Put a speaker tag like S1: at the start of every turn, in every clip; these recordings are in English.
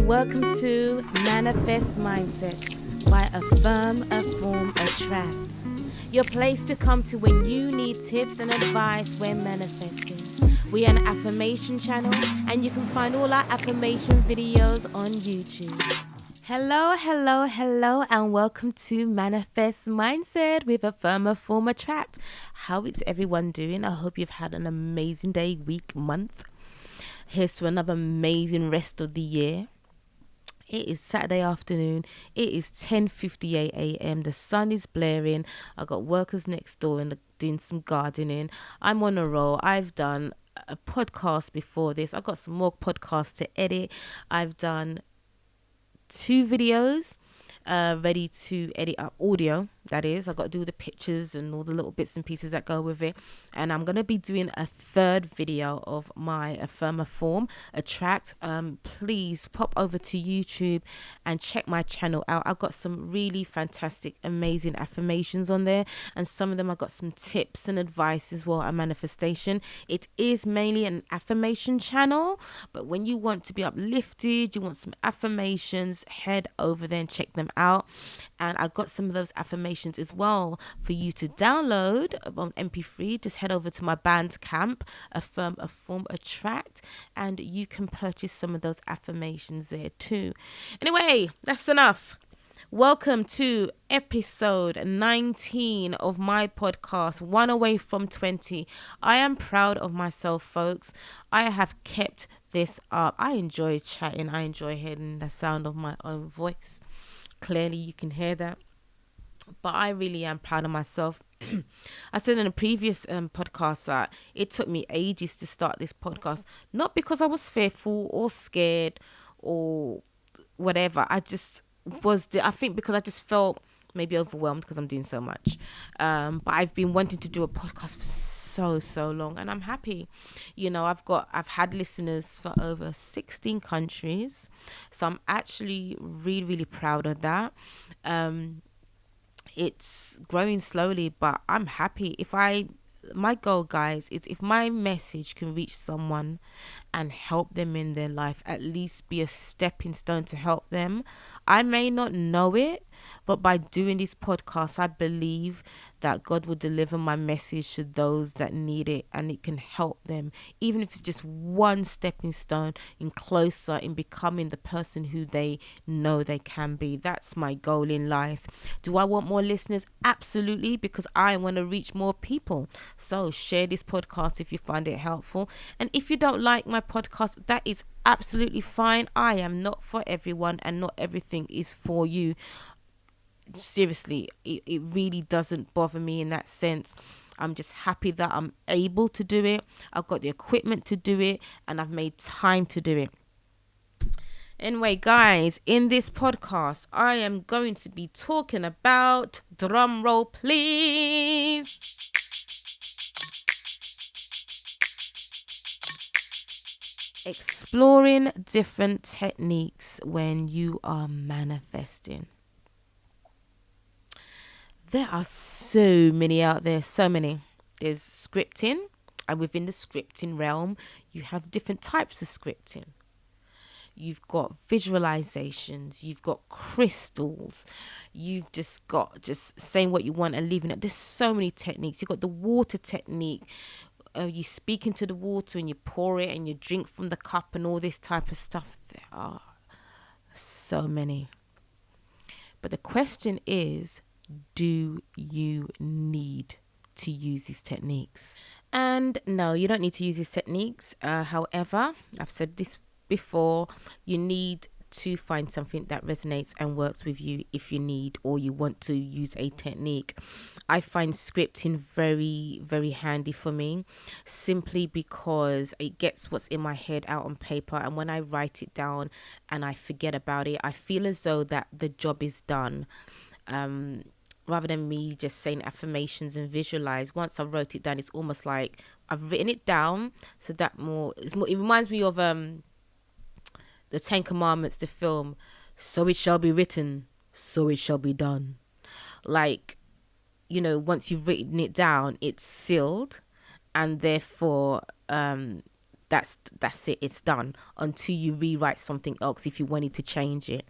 S1: Welcome to Manifest Mindset by Affirm Afform Attract. Your place to come to when you need tips and advice when manifesting. We are an affirmation channel and you can find all our affirmation videos on YouTube. Hello, and welcome to Manifest Mindset with Affirm Afform Attract. How is everyone doing? I hope you've had an amazing day, week, month. Here's to another amazing rest of the year. It is Saturday afternoon. It is 10:58 a.m. The sun is blaring. I got workers next door and doing some gardening. I'm on a roll. I've done a podcast before this. I've got some more podcasts to edit. I've done 2 videos ready to edit up audio. That is, I've got to do the pictures and all the little bits and pieces that go with it. And I'm going to be doing a 3rd video of my Affirm Afform Attract. Please pop over to YouTube and check my channel out. I've got some really fantastic, amazing affirmations on there. And some of them I've got some tips and advice as well, and manifestation. It is mainly an affirmation channel. But when you want to be uplifted, you want some affirmations, head over there and check them out. And I got some of those affirmations as well for you to download on MP3. Just head over to my Bandcamp, Affirm Afform Attract, and you can purchase some of those affirmations there too. Anyway, that's enough. Welcome to episode 19 of my podcast, One Away from 20. I am proud of myself, folks. I have kept this up. I enjoy chatting. I enjoy hearing the sound of my own voice. Clearly, you can hear that. But I really am proud of myself. I said in a previous podcast that it took me ages to start this podcast. Not because I was fearful or scared or whatever. I think because I just felt maybe overwhelmed because I'm doing so much. But I've been wanting to do a podcast for so long, and I'm happy. You know, I've had listeners for over 16 countries. So I'm actually really proud of that. It's growing slowly, but I'm happy. My goal, guys, is if my message can reach someone and help them in their life, at least be a stepping stone to help them. I may not know it, but by doing this podcast, I believe that God will deliver my message to those that need it, and it can help them, even if it's just one stepping stone in closer in becoming the person who they know they can be. That's my goal in life. Do I want more listeners? Absolutely, because I want to reach more people. So share this podcast if you find it helpful. And if you don't like my podcast, that is absolutely fine. I am not for everyone, and not everything is for you. Seriously, it really doesn't bother me in that sense. I'm just happy that I'm able to do it. I've got the equipment to do it, and I've made time to do it. Anyway, guys, in this podcast, I am going to be talking about, drum roll please, exploring different techniques when you are manifesting. There are so many out there, so many. There's scripting, and within the scripting realm, you have different types of scripting. You've got visualizations, you've got crystals, you've just got just saying what you want and leaving it. There's so many techniques. You've got the water technique. You speak into the water and you pour it and you drink from the cup and all this type of stuff. There are so many. But the question is, do you need to use these techniques? And no, you don't need to use these techniques. However, I've said this before, you need to find something that resonates and works with you if you need or you want to use a technique. I find scripting very handy for me, simply because it gets what's in my head out on paper, and when I write it down and I forget about it, I feel as though that the job is done. Rather than me just saying affirmations and visualize, once I wrote it down, it's almost like I've written it down. So that it reminds me of the 10 Commandments, the film. So it shall be written, so it shall be done. Like, you know, once you've written it down, it's sealed, and therefore that's it, it's done, until you rewrite something else if you wanted to change it.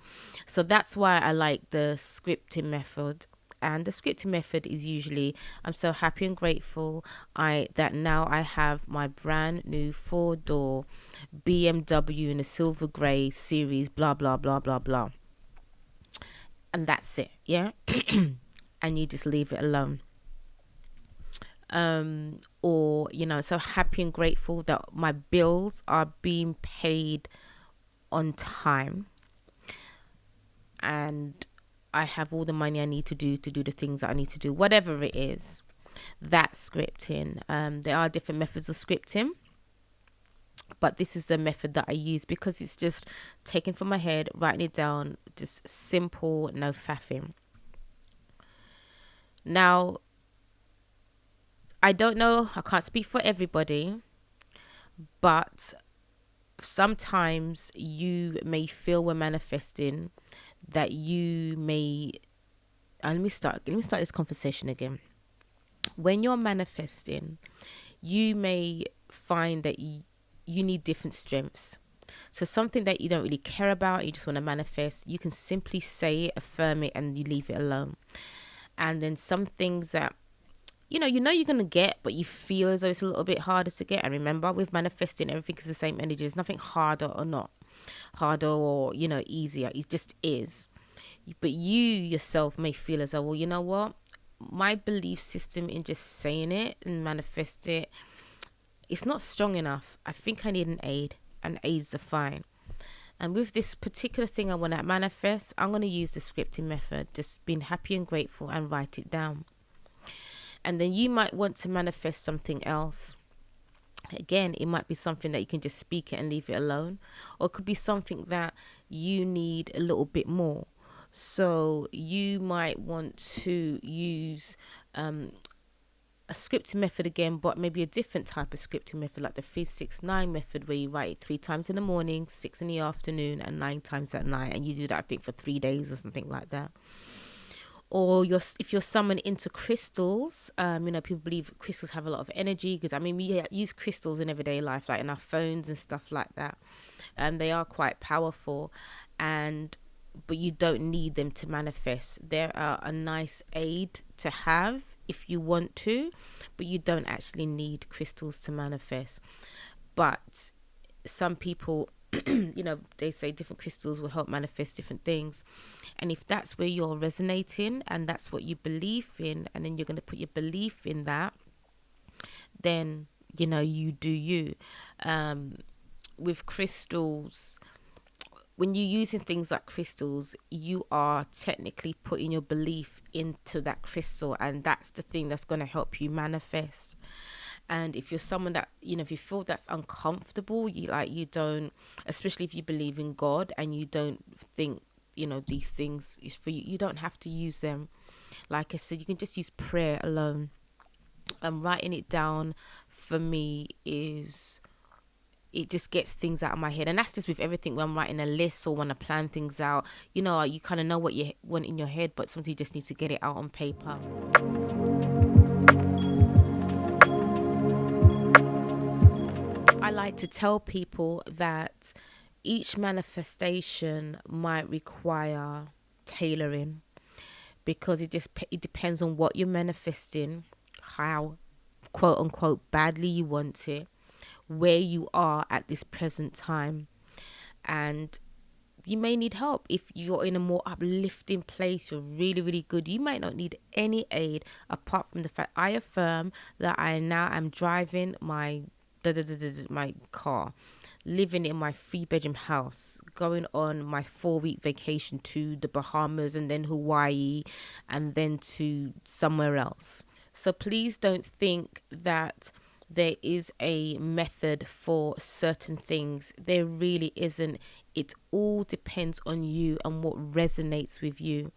S1: So that's why I like the scripting method. And the scripting method is usually, I'm so happy and grateful that now I have my brand new 4-door BMW in a silver grey series, blah blah blah blah blah, and that's it. Yeah. And you just leave it alone. Or so happy and grateful that my bills are being paid on time, and I have all the money I need to do the things that I need to do, whatever it is. That's scripting. There are different methods of scripting, but this is the method that I use because it's just taken from my head, writing it down, just simple, no faffing. Now, I don't know, I can't speak for everybody, but sometimes you may feel when manifesting that you may, let me start this conversation again. When you're manifesting, you may find that you need different strengths. So something that you don't really care about, you just want to manifest, you can simply say it, affirm it, and you leave it alone. And then some things that you know you're going to get, but you feel as though it's a little bit harder to get. And remember, with manifesting, everything is the same energy. There's nothing harder or not harder or easier. It just is. But you yourself may feel as though, well, you know what, my belief system in just saying it and manifest it, it's not strong enough. I think I need an aid, and aids are fine. And with this particular thing I want to manifest, I'm going to use the scripting method, just being happy and grateful, and write it down. And then you might want to manifest something else. Again, it might be something that you can just speak it and leave it alone, or it could be something that you need a little bit more. So you might want to use a scripting method again, but maybe a different type of scripting method, like the 3-6-9 method, where you write it 3 times in the morning, 6 in the afternoon, and 9 times at night. And you do that, I think, for 3 days or something like that. Or if you're someone into crystals, people believe crystals have a lot of energy, because we use crystals in everyday life, like in our phones and stuff like that, and they are quite powerful, but you don't need them to manifest. They are a nice aid to have if you want to, but you don't actually need crystals to manifest. But some people they say different crystals will help manifest different things. And if that's where you're resonating and that's what you believe in, and then you're going to put your belief in that, then you do you. With crystals, when you're using things like crystals, you are technically putting your belief into that crystal, and that's the thing that's going to help you manifest. And if you're someone that, if you feel that's uncomfortable, you don't, especially if you believe in God and you don't think, these things is for you, you don't have to use them. Like I said, you can just use prayer alone. Writing it down for me it just gets things out of my head. And that's just with everything. When I'm writing a list or when I plan things out, you kind of know what you want in your head, but sometimes you just need to get it out on paper. I like to tell people that each manifestation might require tailoring, because it depends on what you're manifesting, how quote unquote badly you want it, where you are at this present time. And you may need help. If you're in a more uplifting place, you're really, really good, you might not need any aid apart from the fact I affirm that I now am driving my car, living in my 3-bedroom house, going on my 4-week vacation to the Bahamas and then Hawaii and then to somewhere else. So please don't think that there is a method for certain things. There really isn't. It all depends on you and what resonates with you.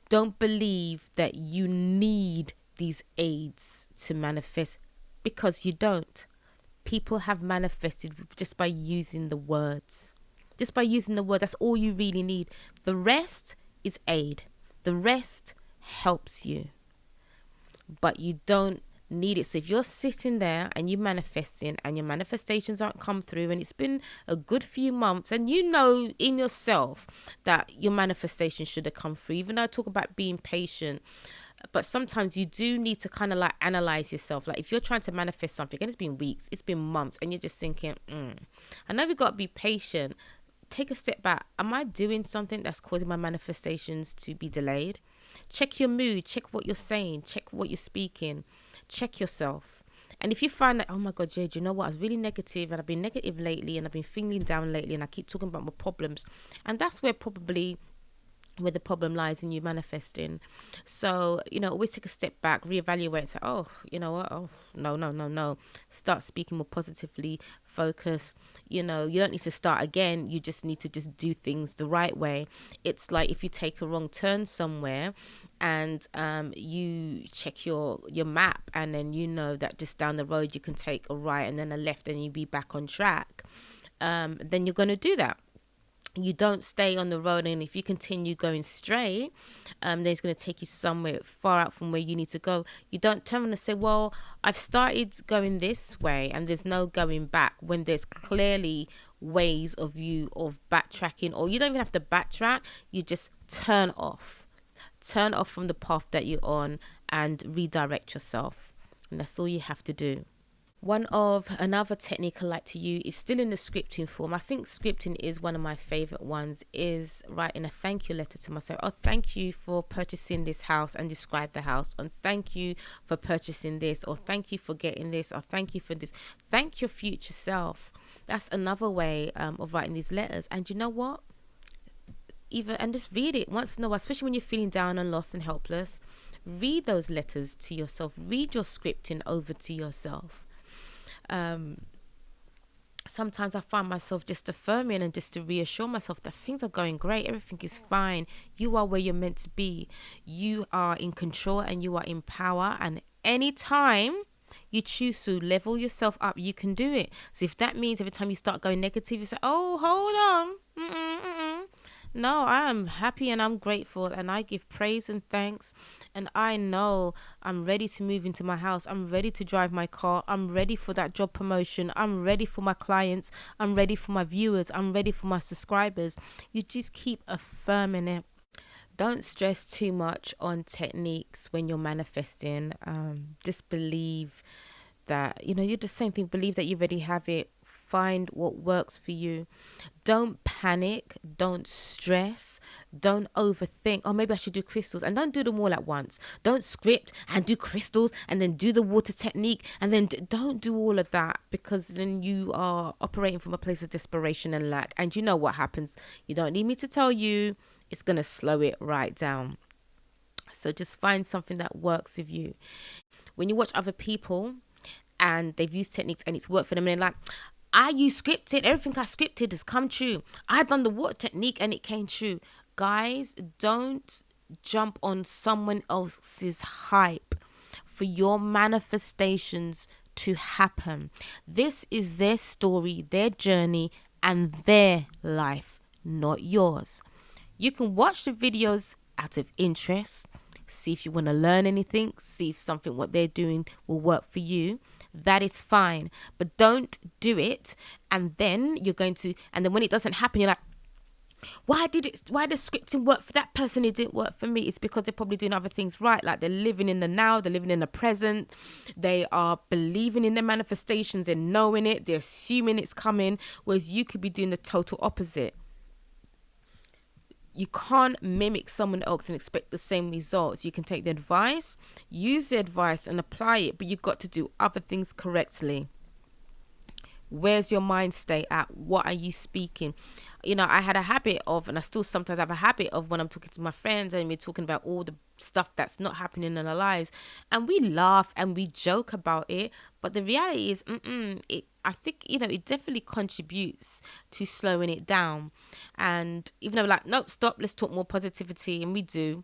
S1: Don't believe that you need these aids to manifest, because you don't. People have manifested just by using the words. Just by using the words, that's all you really need. The rest is aid. The rest helps you. But you don't need it. So if you're sitting there and you're manifesting and your manifestations aren't come through, and it's been a good few months, and you know in yourself that your manifestation should have come through, even though I talk about being patient, but sometimes you do need to kind of like analyze yourself. Like if you're trying to manifest something and it's been weeks, it's been months, and you're just thinking, I know we've got to be patient. Take a step back. Am I doing something that's causing my manifestations to be delayed? Check your mood, check what you're saying, check what you're speaking, check yourself. And if you find that, oh my God, Jade, you know what, I was really negative and I've been negative lately and I've been feeling down lately and I keep talking about my problems, and that's where the problem lies in you manifesting. So, always take a step back, reevaluate, say, oh, you know what, oh, no. Start speaking more positively, focus. You don't need to start again. You just need to just do things the right way. It's like if you take a wrong turn somewhere and you check your map, and then you know that just down the road you can take a right and then a left and you be back on track, then you're going to do that. You don't stay on the road, and if you continue going straight, then it's going to take you somewhere far out from where you need to go. You don't turn around and say, well, I've started going this way and there's no going back, when there's clearly ways of backtracking. Or you don't even have to backtrack, you just turn off from the path that you're on and redirect yourself, and that's all you have to do. Another technique I like to use is still in the scripting form. I think scripting is one of my favorite ones, is writing a thank you letter to myself. Oh, thank you for purchasing this house, and describe the house. And thank you for purchasing this, or thank you for getting this, or thank you for this. Thank your future self. That's another way of writing these letters. And you know what? And just read it once in a while, especially when you're feeling down and lost and helpless. Read those letters to yourself. Read your scripting over to yourself. Sometimes I find myself just affirming and just to reassure myself that things are going great, everything is fine, you are where you're meant to be, you are in control and you are in power, and anytime you choose to level yourself up, you can do it. So if that means every time you start going negative, you say, oh, hold on, no, I am happy and I'm grateful and I give praise and thanks, and I know I'm ready to move into my house. I'm ready to drive my car. I'm ready for that job promotion. I'm ready for my clients. I'm ready for my viewers. I'm ready for my subscribers. You just keep affirming it. Don't stress too much on techniques when you're manifesting. Just believe that, you're the same thing. Believe that you already have it. Find what works for you. Don't panic. Don't stress. Don't overthink. Oh, maybe I should do crystals, and don't do them all at once. Don't script and do crystals and then do the water technique, and then don't do all of that, because then you are operating from a place of desperation and lack. And you know what happens. You don't need me to tell you. It's going to slow it right down. So just find something that works with you. When you watch other people and they've used techniques and it's worked for them, and they're like, I use scripted, everything I scripted has come true. I done the water technique and it came true. Guys, don't jump on someone else's hype for your manifestations to happen. This is their story, their journey, and their life, not yours. You can watch the videos out of interest, see if you want to learn anything, see if something what they're doing will work for you. That is fine, but don't do it and then when it doesn't happen, you're like, why does scripting work for that person, it didn't work for me? It's because they're probably doing other things right. Like they're living in the now, they're living in the present, they are believing in their manifestations, they're knowing it, they're assuming it's coming, whereas you could be doing the total opposite. You can't mimic someone else and expect the same results. You can take the advice, use the advice and apply it, but you've got to do other things correctly. Where's your mind state at? What are you speaking? I had a habit of, and I still sometimes have a habit of, when I'm talking to my friends and we're talking about all the stuff that's not happening in our lives, and we laugh and we joke about it, but the reality is, I think, it definitely contributes to slowing it down. And even though we're like, nope, stop, let's talk more positivity, and we do,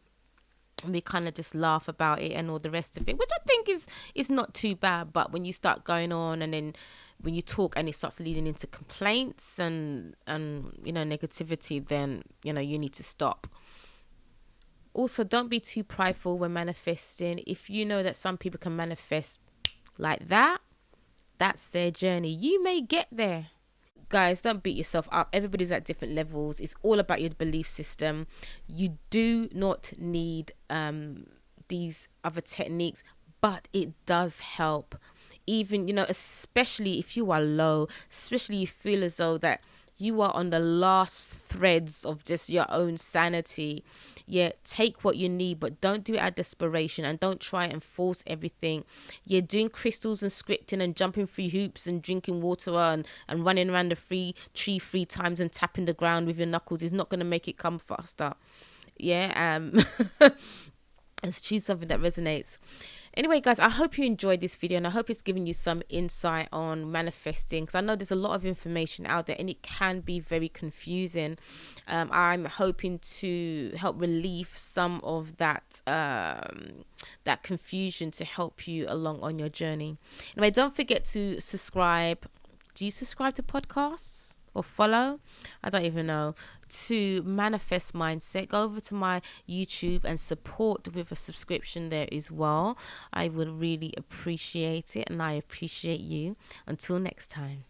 S1: and we kind of just laugh about it and all the rest of it, which I think is not too bad. But when you start going on, and then when you talk and it starts leading into complaints and negativity, then you need to stop. Also, don't be too prideful when manifesting. If you know that some people can manifest like that. That's their journey. You may get there. Guys, don't beat yourself up. Everybody's at different levels. It's all about your belief system. You do not need these other techniques, but it does help. Even, especially if you are low, especially you feel as though that you are on the last threads of just your own sanity. Yeah, take what you need, but don't do it out of desperation, and don't try and force everything. You're doing crystals and scripting and jumping through hoops and drinking water and running around the tree 3 times and tapping the ground with your knuckles is not going to make it come faster. Yeah, let's choose something that resonates. Anyway, guys, I hope you enjoyed this video, and I hope it's given you some insight on manifesting, because I know there's a lot of information out there and it can be very confusing. I'm hoping to help relieve some of that that confusion to help you along on your journey. Anyway, don't forget to subscribe. Do you subscribe to podcasts or follow? I don't even know. To Manifest Mindset, go over to my YouTube and support with a subscription there as well. I would really appreciate it, and I appreciate you. Until next time.